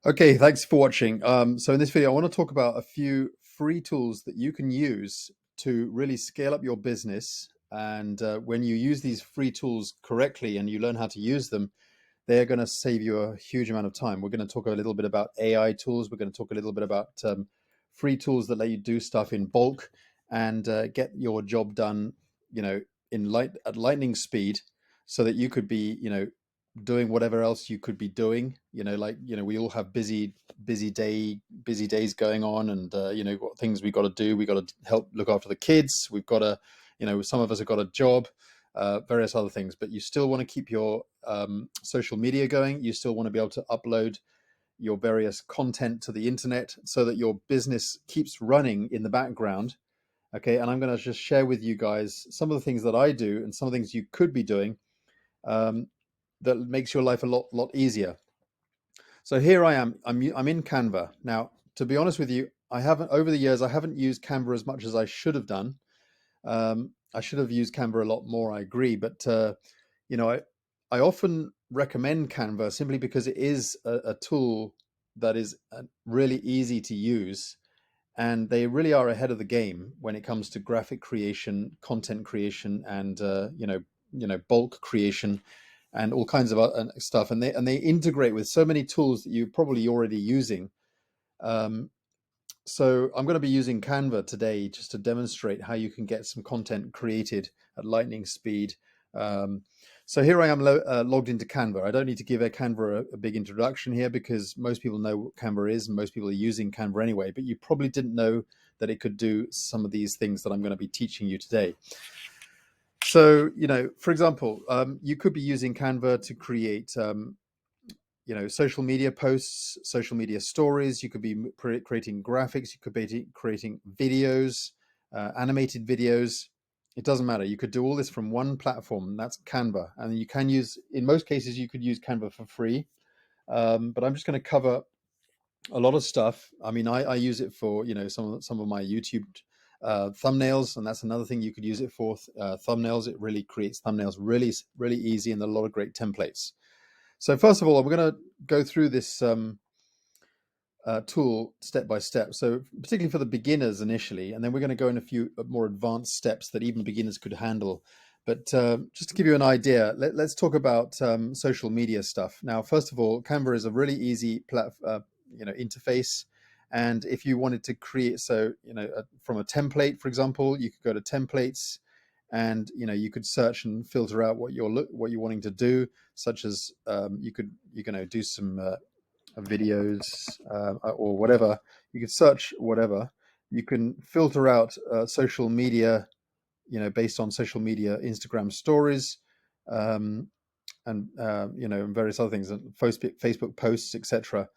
Okay, thanks for watching. So in this video, I want to talk about a few free tools that you can use to really scale up your business. And when you use these free tools correctly and you learn how to use them, they're going to save you a huge amount of time. We're going to talk a little bit about AI tools. We're going to talk a little bit about free tools that let you do stuff in bulk and get your job done, you know, at lightning speed, so that you could be, doing whatever else you could be doing. We all have busy days going on, and what things we got to do. We got to help look after the kids. We've got to, some of us have got a job, various other things, but you still want to keep your social media going. You still want to be able to upload your various content to the internet so that your business keeps running in the background. Okay, and I'm going to just share with you guys some of the things that I do and some of the things you could be doing, um, that makes your life a lot easier. So here I am. I'm in Canva now. To be honest with you, I haven't over the years I haven't used Canva as much as I should have done. I should have used Canva a lot more, I agree, but you know, I I often recommend Canva simply because it is a tool that is really easy to use, and they really are ahead of the game when it comes to graphic creation, content creation, and bulk creation, and all kinds of stuff. And they integrate with so many tools that you're probably already using. Um, so I'm going to be using Canva today just to demonstrate how you can get some content created at lightning speed. Um, so here I am logged into Canva. I don't need to give Canva a big introduction here because most people know what Canva is and most people are using Canva anyway, but you probably didn't know that it could do some of these things that I'm going to be teaching you today. So, for example, you could be using Canva to create social media posts, social media stories. You could be creating graphics. You could be creating videos, animated videos. It doesn't matter. You could do all this from one platform, and that's Canva. And you can use, in most cases, you could use Canva for free. But I'm just going to cover a lot of stuff. I mean, I use it for, some of my YouTube thumbnails, and that's another thing you could use it for. Thumbnails. It really creates thumbnails really easy, and a lot of great templates. So first of all, we're going to go through this tool step by step. So particularly for the beginners initially, and then we're going to go in a few more advanced steps that even beginners could handle. But just to give you an idea, let's talk about social media stuff. Now, first of all, Canva is a really easy interface. And if you wanted to create, from a template, for example, you could go to templates, and you could search and filter out what you're wanting to do, such as you could do some videos, or whatever. You could search whatever. You can filter out social media, based on social media, Instagram stories, um, and various other things, and Facebook posts, etc.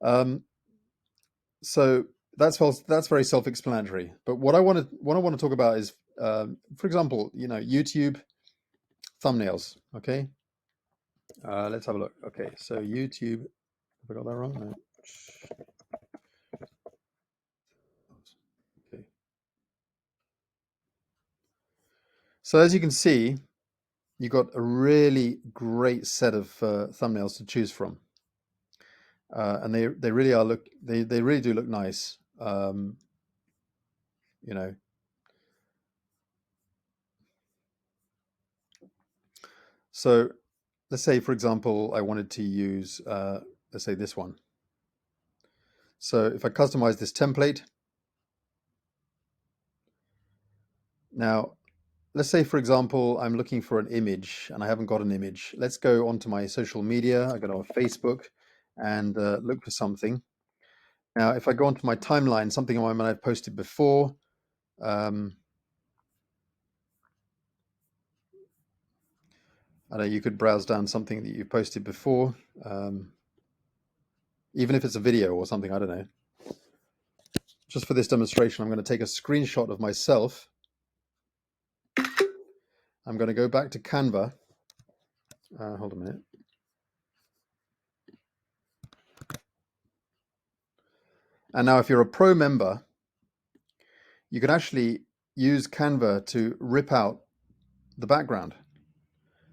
Um, so that's very self-explanatory. But what I want to talk about is, for example, YouTube thumbnails. Okay, let's have a look. Okay, so YouTube. Have I got that wrong? No. Okay. So as you can see, you've got a really great set of thumbnails to choose from, and they really are they really do look nice. You know, so let's say, for example, I wanted to use, let's say, this one. So if I customize this template, now let's say, for example, I'm looking for an image and I haven't got an image. Let's go onto my social media. I go to Facebook and look for something. Now, if I go onto my timeline, something I've posted before, um, I know you could browse down something that you posted before, even if it's a video or something, I don't know. Just for this demonstration, I'm going to take a screenshot of myself. I'm going to go back to Canva. Hold a minute. And now if you're a pro member, you can actually use Canva to rip out the background.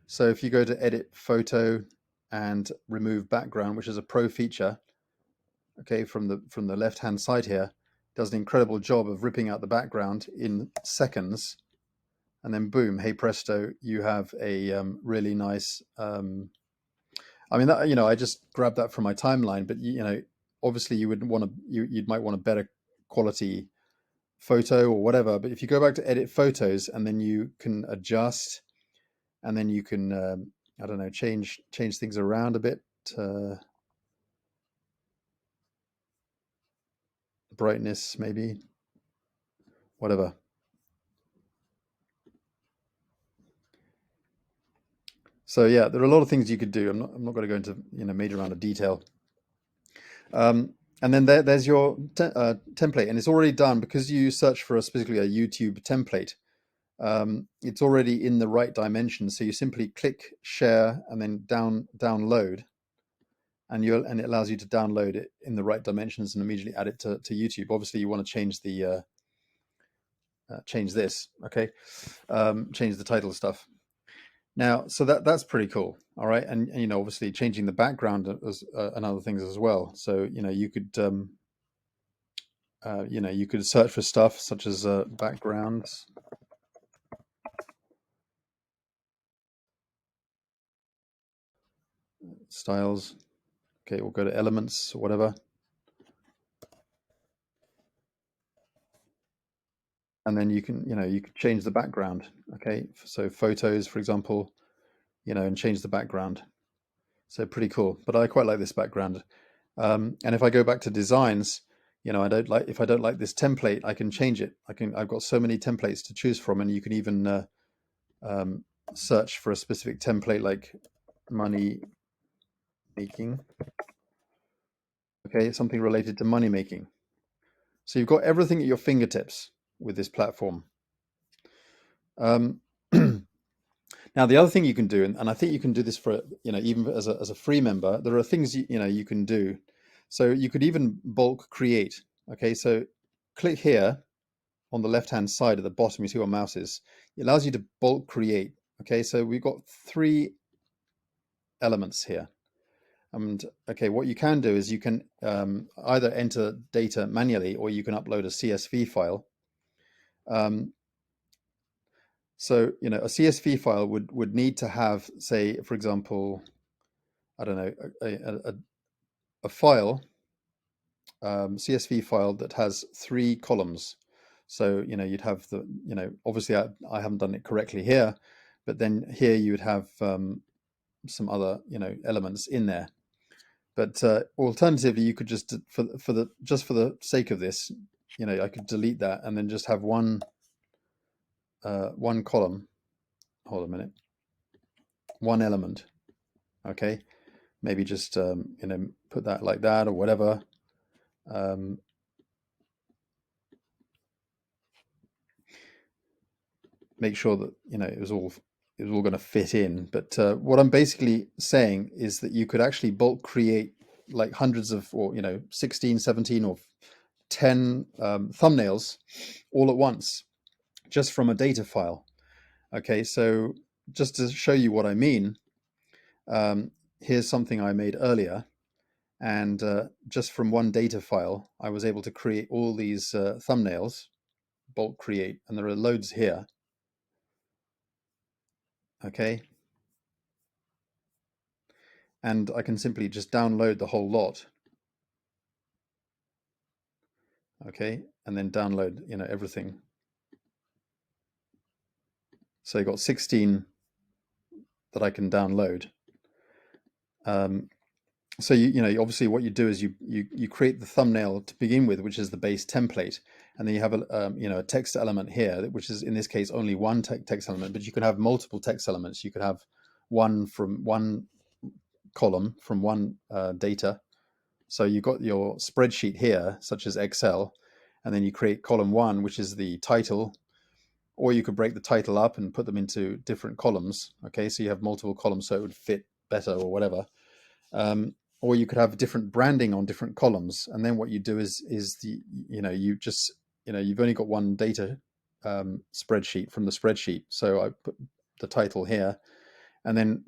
So if you go to edit photo and remove background, which is a pro feature, okay, from the left-hand side here, does an incredible job of ripping out the background in seconds, and then boom, hey presto, you have a really nice. I mean, that, I just grabbed that from my timeline, but obviously you would want to, you might want a better quality photo or whatever. But if you go back to edit photos, and then you can adjust, and then you can, I don't know, change things around a bit. Brightness, maybe, whatever. So yeah, there are a lot of things you could do. I'm not going to go into major amount of detail. And then there's your template, and it's already done because you search for specifically a YouTube template. It's already in the right dimension, so you simply click share and then download, and it allows you to download it in the right dimensions and immediately add it to YouTube. Obviously, you want to change the change this, okay? Change the title stuff. Now, so that's pretty cool. All right, and obviously changing the background and other things as well. So you could you could search for stuff such as backgrounds, styles. Okay, we'll go to elements or whatever, and then you can you could change the background. Okay, so photos, for example, and change the background. So pretty cool. But I quite like this background. And if I go back to designs, if I don't like this template, I can change it. I've got so many templates to choose from, and you can even search for a specific template like money making. Okay, something related to money making. So you've got everything at your fingertips with this platform. Um, Now, the other thing you can do, and I think you can do this for, even as a free member, there are things, you can do. So you could even bulk create. Okay, so click here on the left-hand side at the bottom, you see where mouse is. It allows you to bulk create. Okay, so we've got 3 elements here. And okay, what you can do is you can either enter data manually, or you can upload a CSV file. So, a CSV file would need to have, say, for example, I don't know, a file, CSV file that has 3 columns. So, you'd have the, obviously I haven't done it correctly here, but then here you would have some other, elements in there. But alternatively, you could just, for the sake of this, I could delete that and then just have one column. Hold a minute. One element. Okay. Maybe just put that like that or whatever. Make sure that it was all going to fit in. But what I'm basically saying is that you could actually bulk create like hundreds of, or 16, 17, or 10 thumbnails all at once, just from a data file. Okay, so just to show you what I mean, here's something I made earlier. And just from one data file, I was able to create all these thumbnails, bulk create, and there are loads here. Okay. And I can simply just download the whole lot. Okay. And then download, everything. So you got 16 that I can download. So obviously what you do is you create the thumbnail to begin with, which is the base template, and then you have a text element here, which is in this case only one text element, but you can have multiple text elements. You could have one from one column from one data. So you've got your spreadsheet here, such as Excel, and then you create column 1, which is the title, or you could break the title up and put them into different columns. Okay, so you have multiple columns so it would fit better or whatever. Or you could have different branding on different columns, and then what you do is you just you've only got one data spreadsheet from the spreadsheet. So I put the title here, and then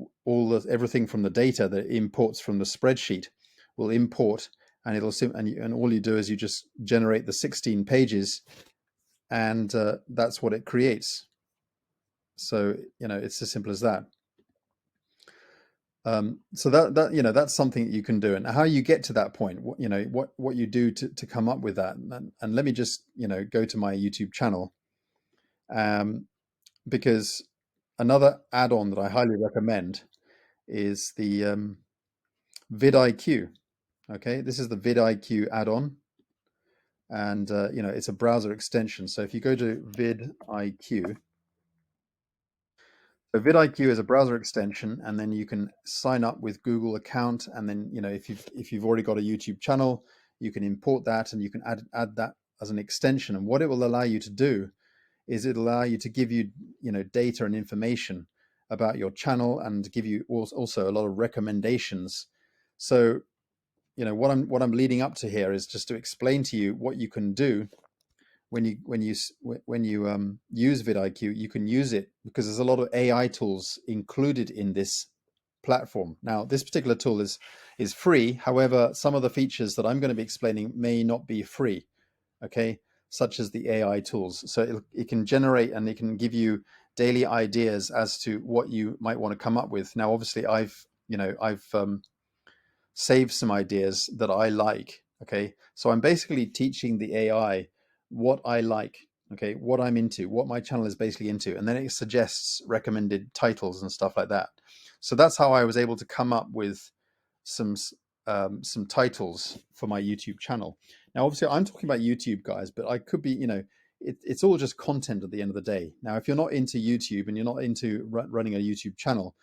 everything from the data that imports from the spreadsheet will import and and all you do is you just generate the 16 pages, and that's what it creates. So it's as simple as that. So that's something that you can do, and how you get to that point, what you do to come up with that. And let me just go to my YouTube channel, because another add-on that I highly recommend is the VidIQ. Okay, this is the VidIQ add-on, and it's a browser extension. So if you go to VidIQ, so VidIQ is a browser extension, and then you can sign up with Google account, and then if you've already got a YouTube channel, you can import that, and you can add that as an extension. And what it will allow you to do is it'll allow you to give you data and information about your channel, and give you also a lot of recommendations. So what I'm leading up to here is just to explain to you what you can do when you use vidIQ. You can use it because there's a lot of AI tools included in this platform. Now, this particular tool is free. However, some of the features that I'm going to be explaining may not be free, okay, such as the AI tools. So it can generate, and it can give you daily ideas as to what you might want to come up with. Now, obviously, I've saved some ideas that I like. Okay, so I'm basically teaching the AI what I like, okay, what I'm into, what my channel is basically into, and then it suggests recommended titles and stuff like that. So that's how I was able to come up with some titles for my YouTube channel. Now, obviously, I'm talking about YouTube, guys, but I could be, it's all just content at the end of the day. Now, if you're not into YouTube and you're not into running a YouTube channel,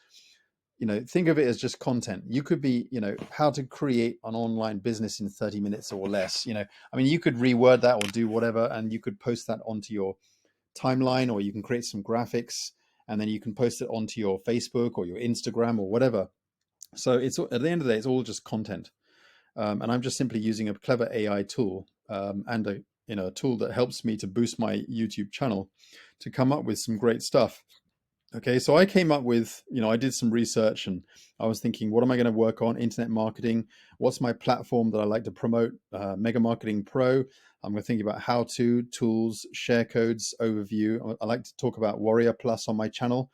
think of it as just content. You could be, how to create an online business in 30 minutes or less. I mean, you could reword that or do whatever, and you could post that onto your timeline, or you can create some graphics, and then you can post it onto your Facebook or your Instagram or whatever. So it's, at the end of the day, it's all just content. And I'm just simply using a clever AI tool, and a tool that helps me to boost my YouTube channel, to come up with some great stuff. Okay, so I came up with, I did some research, and I was thinking, what am I going to work on? Internet marketing. What's my platform that I like to promote? Mega Marketing Pro. I'm going to think about how-to tools, share codes, overview. I like to talk about Warrior Plus on my channel.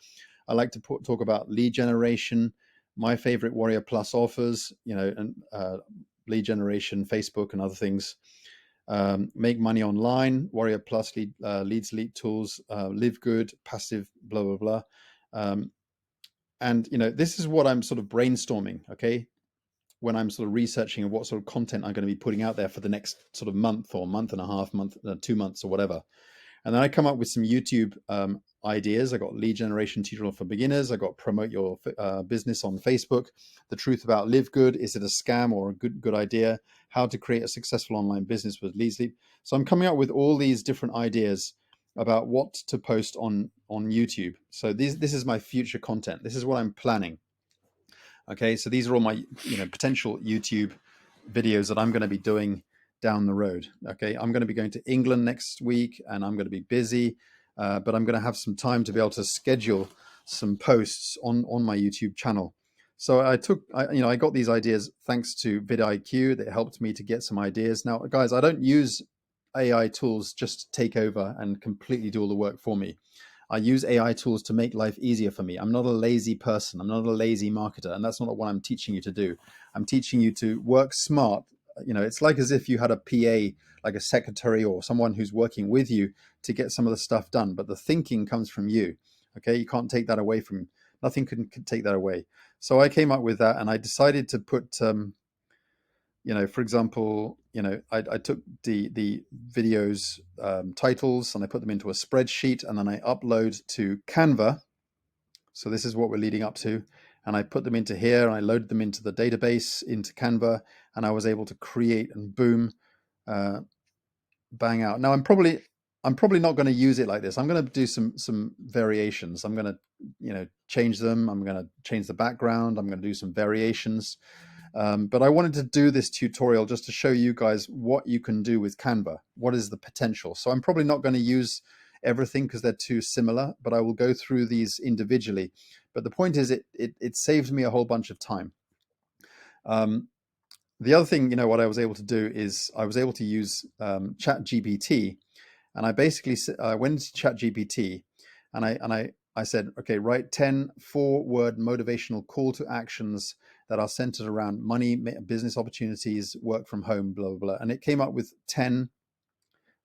I like to talk about lead generation, my favorite Warrior Plus offers, and lead generation, Facebook, and other things. Make money online, Warrior Plus, leads, lead tools, live good, passive, blah blah blah. And this is what I'm sort of brainstorming, okay, when I'm sort of researching what sort of content I'm going to be putting out there for the next sort of month or month and a half, 2 months or whatever. And then I come up with some YouTube ideas. I got lead generation tutorial for beginners. I got promote your business on Facebook. The truth about live good. Is it a scam or a good idea? How to create a successful online business with leads. So I'm coming up with all these different ideas about what to post on YouTube. So this is my future content. This is what I'm planning. Okay, so these are all my potential YouTube videos that I'm going to be doing down the road. Okay, I'm going to be going to England next week, and I'm going to be busy, but I'm going to have some time to be able to schedule some posts on my YouTube channel. So I got these ideas thanks to vidIQ. That helped me to get some ideas. Now, guys, I don't use AI tools just to take over and completely do all the work for me. I use AI tools to make life easier for me. I'm not a lazy person. I'm not a lazy marketer. And that's not what I'm teaching you to do. I'm teaching you to work smart. It's like as if you had a PA, like a secretary or someone who's working with you to get some of the stuff done. But the thinking comes from you. Okay. You can't take that away from, nothing can take that away. So I came up with that, and I decided to put, for example, I took the videos titles, and I put them into a spreadsheet, and then I upload to Canva. So this is what we're leading up to. And I put them into here, and I loaded them into the database, into Canva, and I was able to create, and boom, bang out. Now I'm probably not going to use it like this. I'm going to do some variations. I'm going to change them. I'm going to change the background. I'm going to do some variations. But I wanted to do this tutorial just to show you guys what you can do with Canva. What is the potential? So I'm probably not going to use everything because they're too similar, but I will go through these individually. But the point is, it saved me a whole bunch of time. the other thing, what I was able to do is I was able to use ChatGPT, and I basically went into ChatGPT, and I said, okay, write 10 4-word motivational call to actions that are centered around money, business opportunities, work from home, blah blah blah, and it came up with 10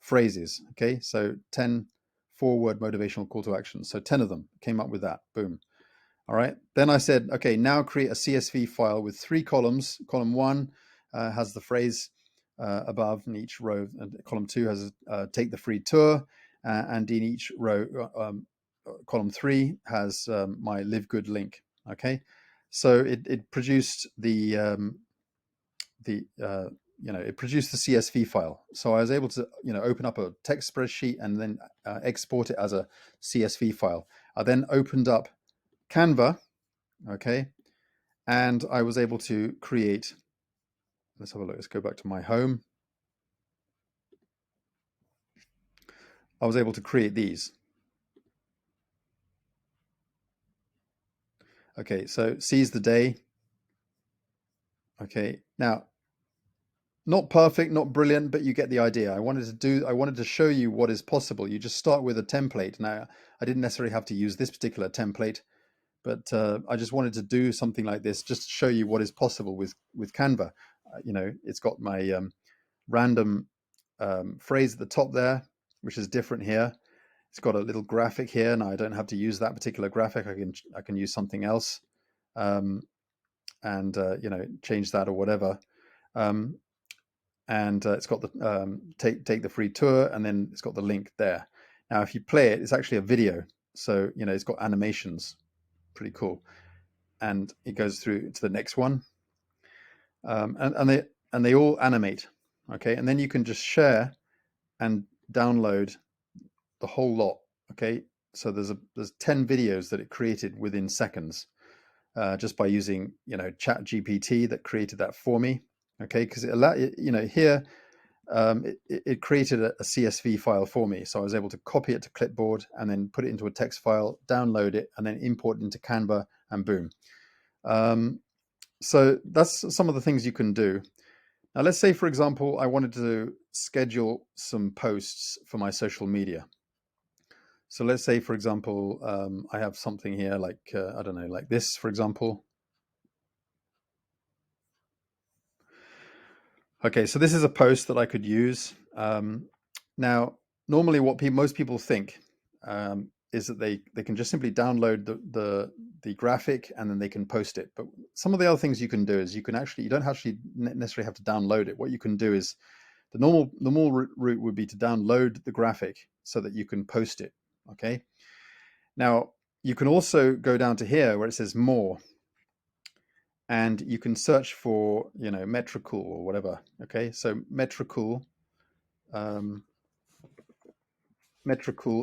phrases. Okay, so 10 4-word motivational call to actions. So 10 of them came up with that. Boom. All right. Then I said, okay, now create a CSV file with 3 columns. Column 1 has the phrase above in each row, and column 2 has take the free tour, and in each row, column 3 has my live good link. Okay, so it produced it produced the CSV file. So I was able to open up a text spreadsheet and then export it as a CSV file. I then opened up Canva, okay, and I was able to create, let's have a look, let's go back to my home. I was able to create these. Okay, so seize the day. Okay, now, not perfect, not brilliant, but you get the idea. I wanted to show you what is possible. You just start with a template. Now, I didn't necessarily have to use this particular template, but I just wanted to do something like this just to show you what is possible with Canva. It's got my random phrase at the top there, which is different here. It's got a little graphic here. Now I don't have to use that particular graphic. I can use something else, and change that or whatever. And it's got the take the free tour, and then it's got the link there. Now, if you play it, it's actually a video, so it's got animations, pretty cool, and it goes through to the next one, and they all animate, okay, and then you can just share and download the whole lot, okay. So there's 10 videos that it created within seconds, just by using ChatGPT that created that for me, okay, because it allowed here. It created a CSV file for me. So I was able to copy it to clipboard and then put it into a text file, download it, and then import it into Canva, and boom. So that's some of the things you can do. Now, let's say, for example, I wanted to schedule some posts for my social media. So let's say, for example, I have something here like, I don't know, like this, for example. Okay, so this is a post that I could use. Now, normally what most people think is that they can just simply download the graphic and then they can post it. But some of the other things you can do is you don't actually necessarily have to download it. What you can do is the normal route would be to download the graphic so that you can post it. Okay. Now, you can also go down to here where it says more, and you can search for Metricool or whatever. Okay, so Metricool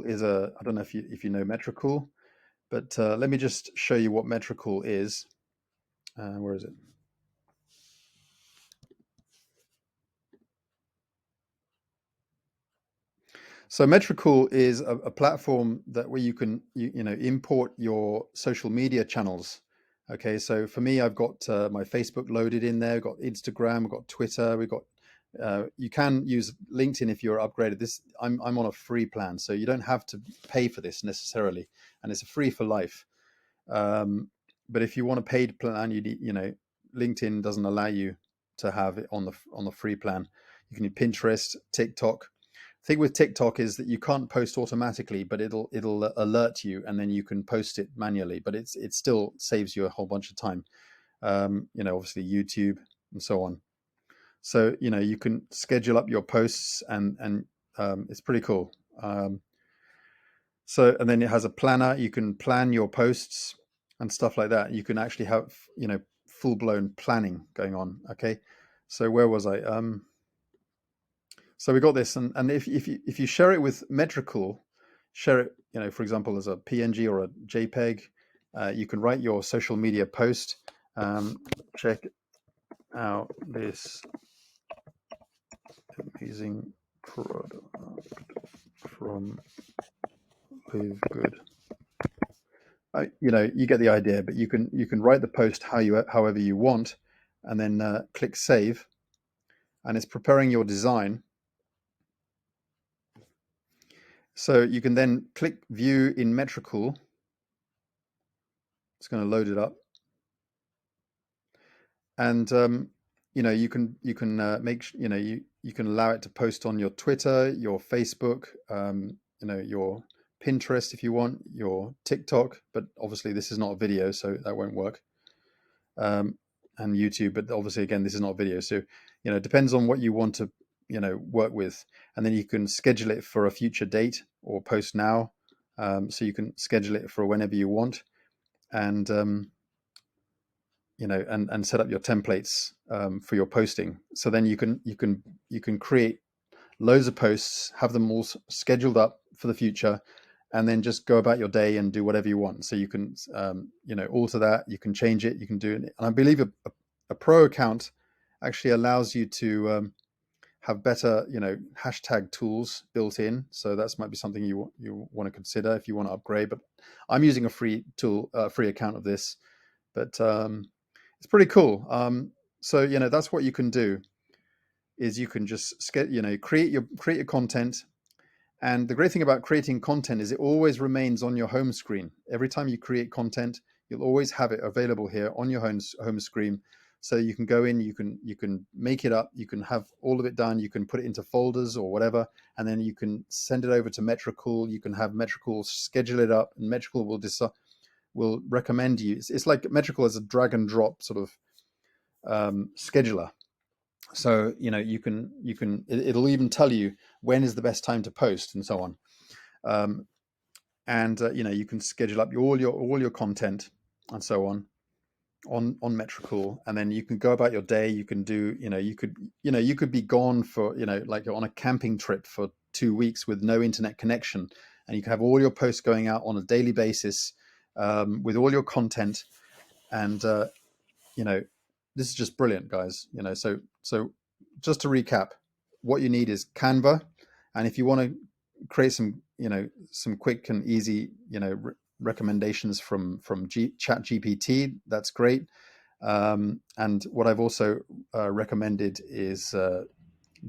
is I don't know if you know Metricool, but let me just show you what Metricool is. Where is it? So Metricool is a platform where you can import your social media channels. Okay, so for me, I've got my Facebook loaded in there. We've got Instagram, we've got Twitter, we've got. You can use LinkedIn if you're upgraded. I'm on a free plan, so you don't have to pay for this necessarily, and it's a free for life. But if you want a paid plan, LinkedIn doesn't allow you to have it on the free plan. You can do Pinterest, TikTok. The thing with TikTok is that you can't post automatically, but it'll alert you, and then you can post it manually. But it still saves you a whole bunch of time. Obviously YouTube and so on. So you can schedule up your posts, and it's pretty cool. And then it has a planner. You can plan your posts and stuff like that. You can actually have full blown planning going on. Okay, so where was I? So we got this, and if you share it with Metricool, share it, for example, as a PNG or a JPEG, you can write your social media post. Check out this amazing product from Live Good. You get the idea, but you can write the post however you want, and then click Save, and it's preparing your design. So you can then click View in Metricool. It's going to load it up, and you can you can allow it to post on your Twitter, your Facebook, your Pinterest if you want, your TikTok. But obviously this is not a video, so that won't work. And YouTube, but obviously again this is not a video, so it depends on what you want to work with, and then you can schedule it for a future date or post now. So you can schedule it for whenever you want, and and set up your templates for your posting. So then you can create loads of posts, have them all scheduled up for the future, and then just go about your day and do whatever you want. So you can alter that, you can change it, you can do it. And I believe a pro account actually allows you to have better hashtag tools built in. So that's might be something you want to consider if you want to upgrade. But I'm using a free tool, free account of this, but it's pretty cool. So that's what you can do, is you can just create your content. And the great thing about creating content is it always remains on your home screen. Every time you create content, you'll always have it available here on your home screen. So you can go in, you can make it up, you can have all of it done, you can put it into folders or whatever, and then you can send it over to Metricool. You can have Metricool schedule it up, and Metricool will recommend you. It's like Metricool is a drag and drop sort of scheduler. So it'll even tell you when is the best time to post and so on. And you can schedule up all your content and so on Metricool, and then you can go about your day. You can do you could be gone for like on a camping trip for 2 weeks with no internet connection, and you can have all your posts going out on a daily basis with all your content. And this is just brilliant, guys. So just to recap, what you need is Canva, and if you want to create some quick and easy recommendations from ChatGPT, that's great. And what I've also recommended is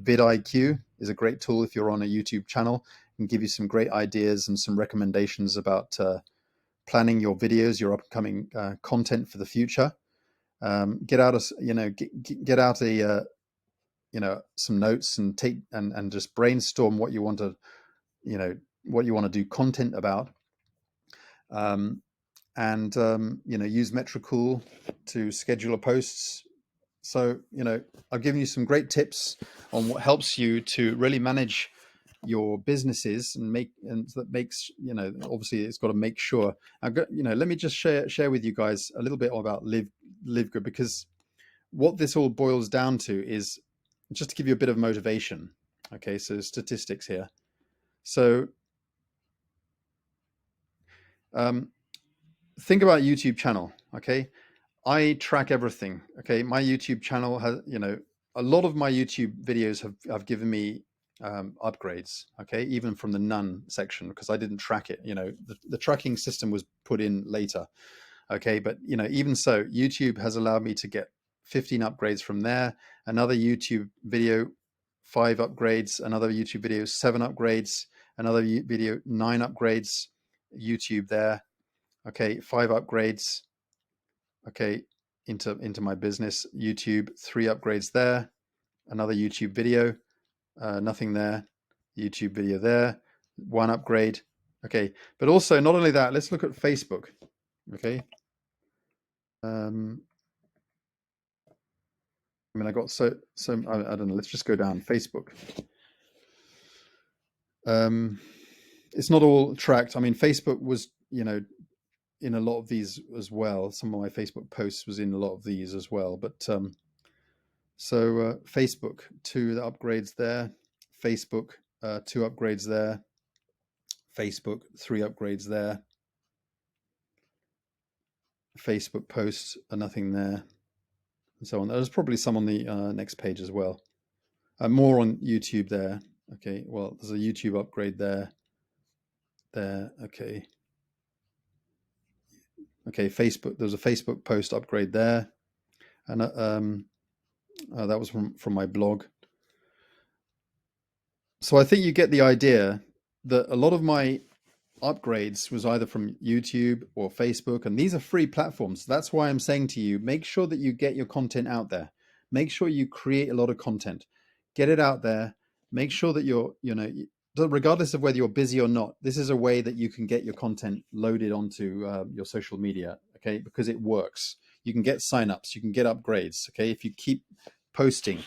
VidIQ is a great tool if you're on a YouTube channel, and give you some great ideas and some recommendations about planning your videos, your upcoming content for the future. Get out a some notes and take and just brainstorm what you want to do content about, and use Metricool to schedule a posts. So I've given you some great tips on what helps you to really manage your businesses and that makes obviously it's got to make sure. I've got let me just share with you guys a little bit about live good, because what this all boils down to is just to give you a bit of motivation. Okay, so statistics here. So think about YouTube channel. Okay, I track everything. Okay, my YouTube channel has a lot of my YouTube videos have given me upgrades. Okay, even from the none section, because I didn't track it. The tracking system was put in later. Okay, but even so, YouTube has allowed me to get 15 upgrades from there. Another YouTube video, 5 upgrades. Another YouTube video, 7 upgrades. Another video, 9 upgrades. YouTube there. Okay, 5 upgrades. Okay, into my business. YouTube, 3 upgrades there. Another YouTube video, nothing there. YouTube video there, 1 upgrade. Okay, but also not only that, let's look at Facebook. Okay. I mean, I got so I don't know. Let's just go down Facebook. It's not all tracked. I mean, Facebook was in a lot of these as well. Some of my Facebook posts was in a lot of these as well. But Facebook, 2 upgrades there. Facebook, 2 upgrades there. Facebook, 3 upgrades there. Facebook posts are nothing there, and so on. There's probably some on the next page as well. More on YouTube there. Okay, well, there's a YouTube upgrade there. Okay. Facebook, there's a Facebook post upgrade there. And that was from my blog. So I think you get the idea that a lot of my upgrades was either from YouTube or Facebook, and these are free platforms. That's why I'm saying to you, make sure that you get your content out there. Make sure you create a lot of content, get it out there. Make sure that regardless of whether you're busy or not, this is a way that you can get your content loaded onto your social media, okay? Because it works. You can get signups, you can get upgrades, okay? If you keep posting,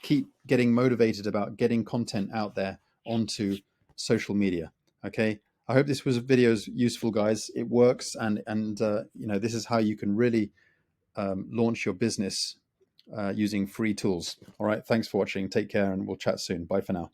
keep getting motivated about getting content out there onto social media, okay? I hope this video's useful, guys. It works, and this is how you can really launch your business using free tools. All right, thanks for watching. Take care, and we'll chat soon. Bye for now.